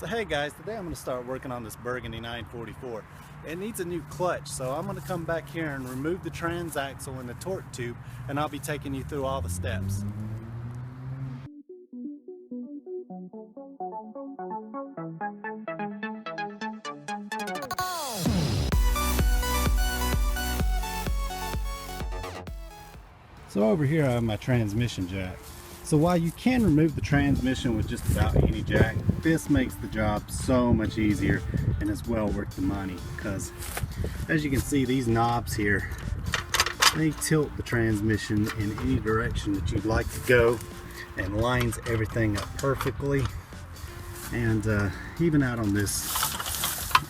So hey guys, today I'm going to start working on this Burgundy 944. It needs a new clutch, so I'm going to come back here and remove the transaxle and the torque tube, and I'll be taking you through all the steps. So over here I have my transmission jack. So while you can remove the transmission with just about any jack, this makes the job so much easier and it's well worth the money, because as you can see, these knobs here, they tilt the transmission in any direction that you'd like to go and lines everything up perfectly. And even out on this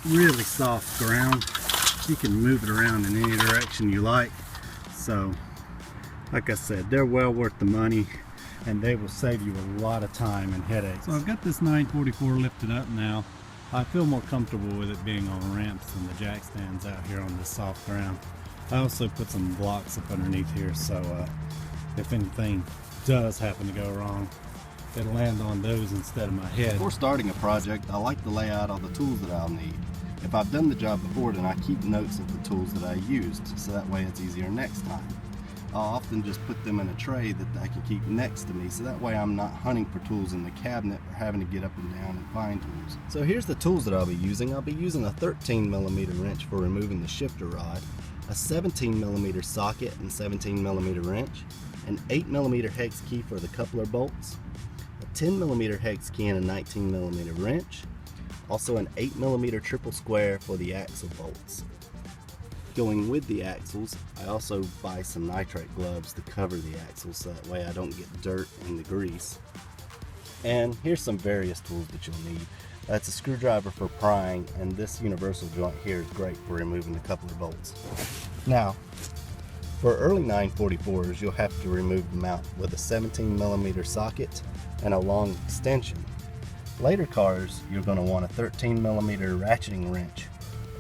really soft ground, you can move it around in any direction you like. So like I said, they're well worth the money, and they will save you a lot of time and headaches. So I've got this 944 lifted up now. I feel more comfortable with it being on ramps than the jack stands out here on this soft ground. I also put some blocks up underneath here, so if anything does happen to go wrong, it'll land on those instead of my head. Before starting a project, I like to lay out all the tools that I'll need. If I've done the job before, then I keep notes of the tools that I used, so that way it's easier next time. I'll often just put them in a tray that I can keep next to me, so that way I'm not hunting for tools in the cabinet or having to get up and down and find tools. So here's the tools that I'll be using. I'll be using a 13mm wrench for removing the shifter rod, a 17mm socket and 17mm wrench, an 8mm hex key for the coupler bolts, a 10mm hex key and a 19mm wrench, also an 8mm triple square for the axle bolts. Going with the axles, I also buy some nitrate gloves to cover the axles so that way I don't get dirt in the grease. And here's some various tools that you'll need. That's a screwdriver for prying, and this universal joint here is great for removing the coupler bolts. Now, for early 944s, you'll have to remove the mount with a 17mm socket and a long extension. Later cars, you're going to want a 13mm ratcheting wrench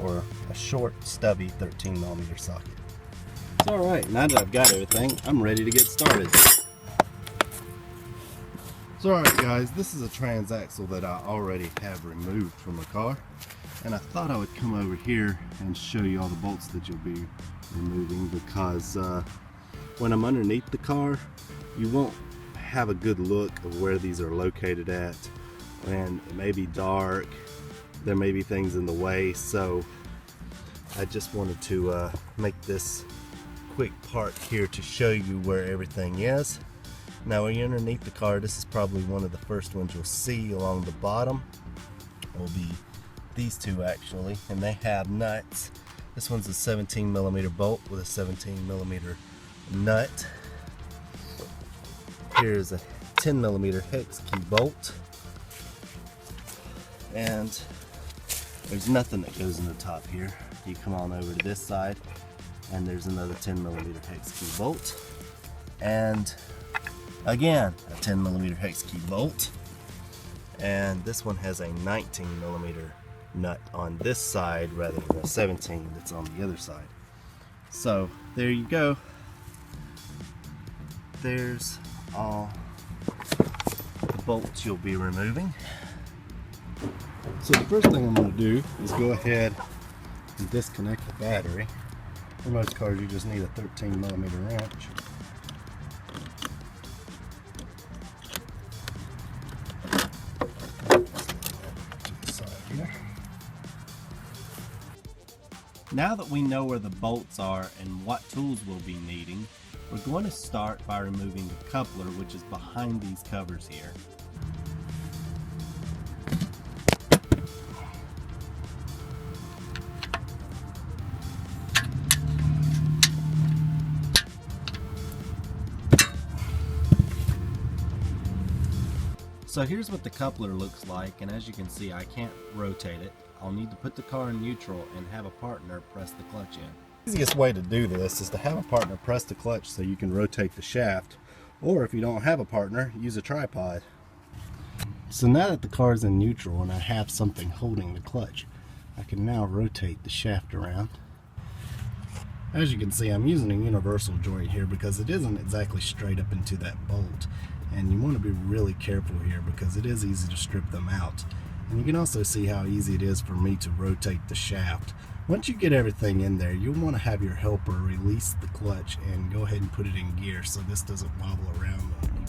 or a short, stubby 13mm socket. So alright, now that I've got everything, I'm ready to get started. So alright guys, this is a transaxle that I already have removed from the car, and I thought I would come over here and show you all the bolts that you'll be removing, because when I'm underneath the car, you won't have a good look of where these are located at, and it may be dark. There may be things in the way, so I just wanted to make this quick part here to show you where everything is. Now when you're underneath the car, this is probably one of the first ones you'll see along the bottom. Will be these two actually, and they have nuts. This one's a 17mm bolt with a 17mm nut. Here's a 10mm hex key bolt, and there's nothing that goes in the top here. You come on over to this side, and there's another 10mm hex key bolt, and again a 10mm hex key bolt, and this one has a 19mm nut on this side rather than a 17 that's on the other side. So there you go. There's all the bolts you'll be removing. So the first thing I'm going to do is go ahead and disconnect the battery. For most cars you just need a 13mm wrench. To the side here. Now that we know where the bolts are and what tools we'll be needing, we're going to start by removing the coupler, which is behind these covers here. So here's what the coupler looks like, and as you can see, I can't rotate it. I'll need to put the car in neutral and have a partner press the clutch in. The easiest way to do this is to have a partner press the clutch so you can rotate the shaft, or if you don't have a partner, use a tripod. So now that the car is in neutral and I have something holding the clutch, I can now rotate the shaft around. As you can see, I'm using a universal joint here because it isn't exactly straight up into that bolt. And you want to be really careful here because it is easy to strip them out. And you can also see how easy it is for me to rotate the shaft. Once you get everything in there, you'll want to have your helper release the clutch and go ahead and put it in gear so this doesn't wobble around on you.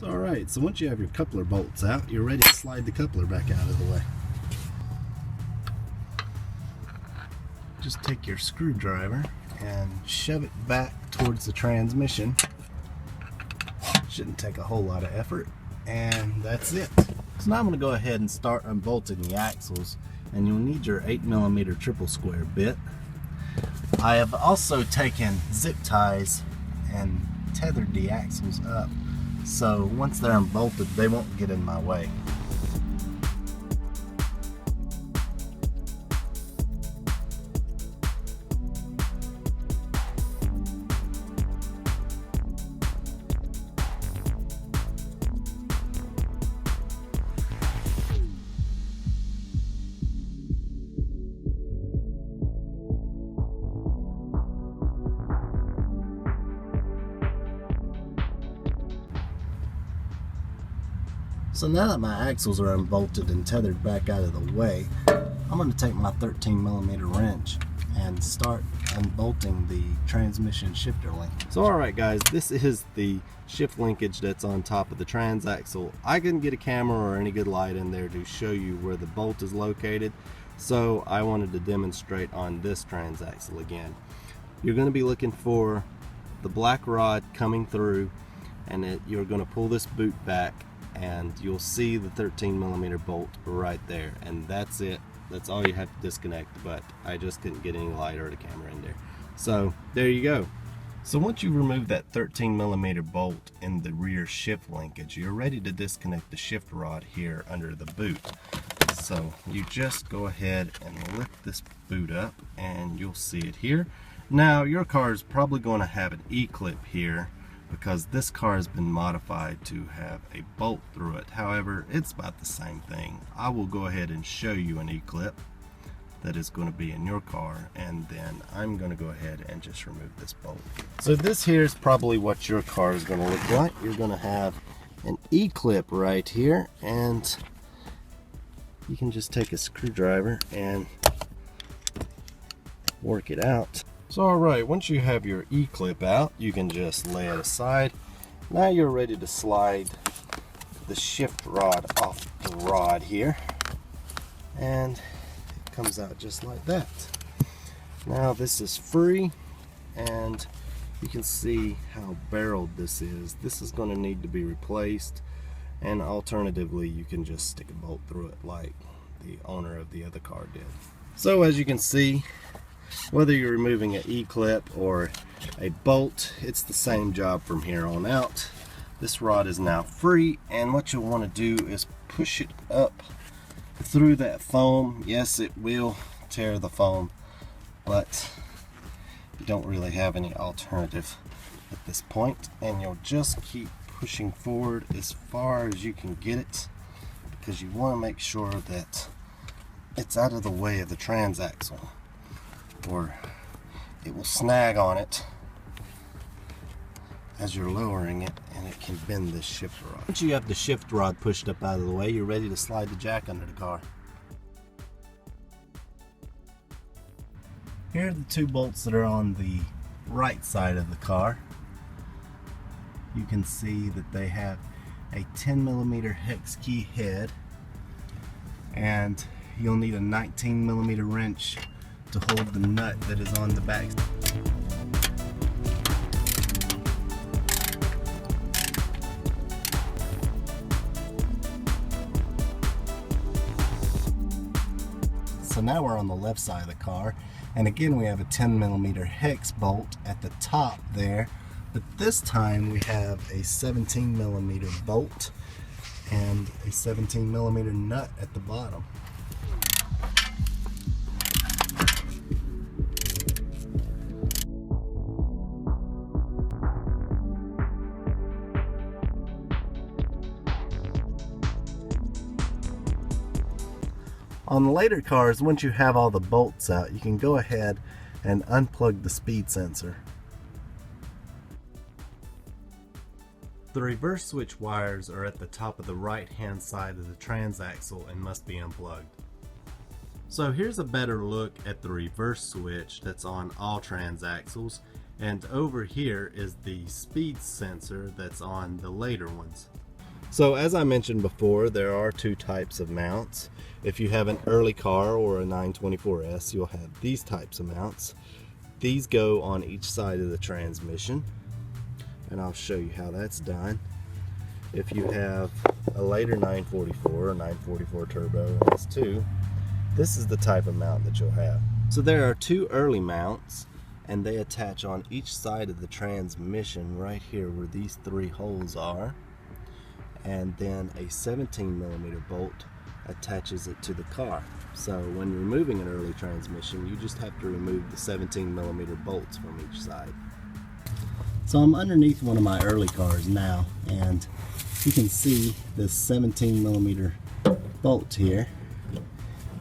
Alright, so once you have your coupler bolts out, you're ready to slide the coupler back out of the way. Just take your screwdriver and shove it back towards the transmission. Shouldn't take a whole lot of effort, and that's it. So now I'm going to go ahead and start unbolting the axles, and you'll need your 8mm triple square bit. I have also taken zip ties and tethered the axles up, so once they're unbolted, they won't get in my way. So now that my axles are unbolted and tethered back out of the way, I'm going to take my 13mm wrench and start unbolting the transmission shifter link. So alright guys, this is the shift linkage that's on top of the transaxle. I couldn't get a camera or any good light in there to show you where the bolt is located, so I wanted to demonstrate on this transaxle again. You're going to be looking for the black rod coming through, and you're going to pull this boot back, and you'll see the 13mm bolt right there, and that's it. That's all you have to disconnect, but I just couldn't get any light or the camera in there. So there you go. So once you remove that 13mm bolt in the rear shift linkage, you're ready to disconnect the shift rod here under the boot. So you just go ahead and lift this boot up and you'll see it here. Now your car is probably going to have an E-clip here, because this car has been modified to have a bolt through it. However, it's about the same thing. I will go ahead and show you an E-clip that is going to be in your car, and then I'm going to go ahead and just remove this bolt. So this here is probably what your car is going to look like. You're going to have an E-clip right here, and you can just take a screwdriver and work it out. So alright, once you have your E-clip out, you can just lay it aside. Now you're ready to slide the shift rod off the rod here, and it comes out just like that. Now this is free, and you can see how barreled this is. This is going to need to be replaced, and alternatively you can just stick a bolt through it like the owner of the other car did. So as you can see, whether you're removing an E-clip or a bolt, it's the same job from here on out. This rod is now free, and what you'll want to do is push it up through that foam. Yes, it will tear the foam, but you don't really have any alternative at this point, and you'll just keep pushing forward as far as you can get it, because you want to make sure that it's out of the way of the transaxle, or it will snag on it as you're lowering it, and it can bend this shift rod. Once you have the shift rod pushed up out of the way, you're ready to slide the jack under the car. Here are the two bolts that are on the right side of the car. You can see that they have a 10mm hex key head, and you'll need a 19mm wrench to hold the nut that is on the back. So now we're on the left side of the car, and again we have a 10mm hex bolt at the top there, but this time we have a 17mm bolt and a 17mm nut at the bottom. On the later cars, once you have all the bolts out, you can go ahead and unplug the speed sensor. The reverse switch wires are at the top of the right hand side of the transaxle and must be unplugged. So here's a better look at the reverse switch that's on all transaxles, and over here is the speed sensor that's on the later ones. So as I mentioned before, there are two types of mounts. If you have an early car or a 924S, you'll have these types of mounts. These go on each side of the transmission, and I'll show you how that's done. If you have a later 944 or 944 Turbo S2, this is the type of mount that you'll have. So there are two early mounts, and they attach on each side of the transmission right here where these three holes are, and then a 17mm bolt attaches it to the car. So when removing an early transmission, you just have to remove the 17mm bolts from each side. So I'm underneath one of my early cars now, and you can see this 17mm bolt here,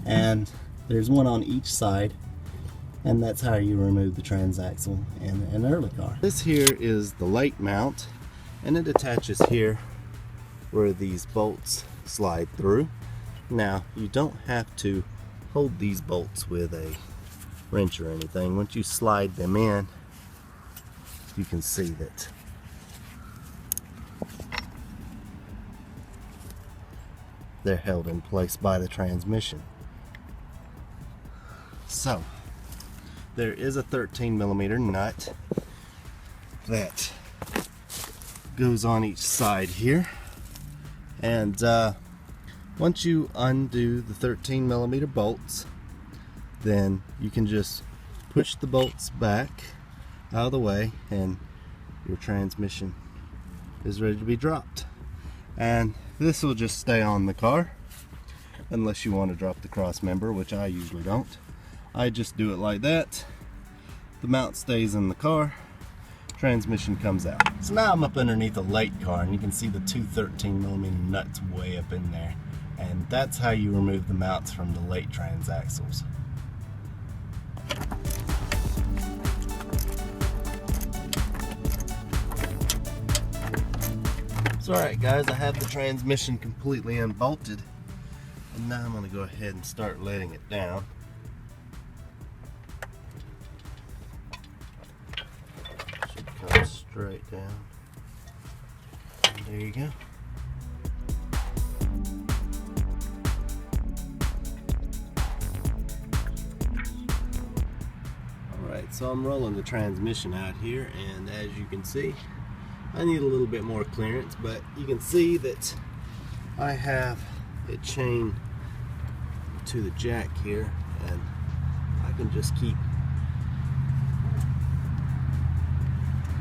and there's one on each side, and that's how you remove the transaxle in an early car. This here is the late mount, and it attaches here where these bolts slide through. Now, you don't have to hold these bolts with a wrench or anything. Once you slide them in, you can see that they're held in place by the transmission. So, there is a 13mm nut that goes on each side here, and once you undo the 13mm bolts, then you can just push the bolts back out of the way, and your transmission is ready to be dropped. And this will just stay on the car unless you want to drop the cross member, which I usually don't. I just do it like that. The mount stays in the car, transmission comes out. So now I'm up underneath a late car, and you can see the two 13mm nuts way up in there, and that's how you remove the mounts from the late transaxles. So alright guys, I have the transmission completely unbolted, and now I'm going to go ahead and start letting it down. Should come straight down. And there you go. Alright, so I'm rolling the transmission out here, and as you can see, I need a little bit more clearance, but you can see that I have it chained to the jack here, and I can just keep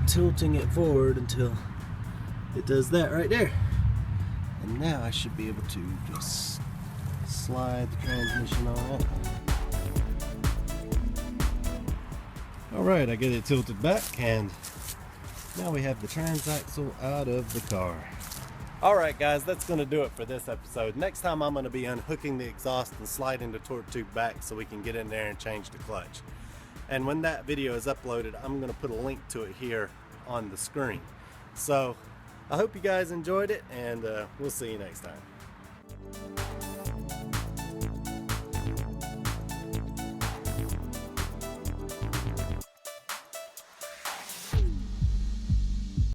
tilting it forward until it does that right there. And now I should be able to just slide the transmission on it. Alright, I get it tilted back, and now we have the transaxle out of the car. Alright guys, that's going to do it for this episode. Next time I'm going to be unhooking the exhaust and sliding the torque tube back so we can get in there and change the clutch. And when that video is uploaded, I'm going to put a link to it here on the screen. So I hope you guys enjoyed it, and we'll see you next time.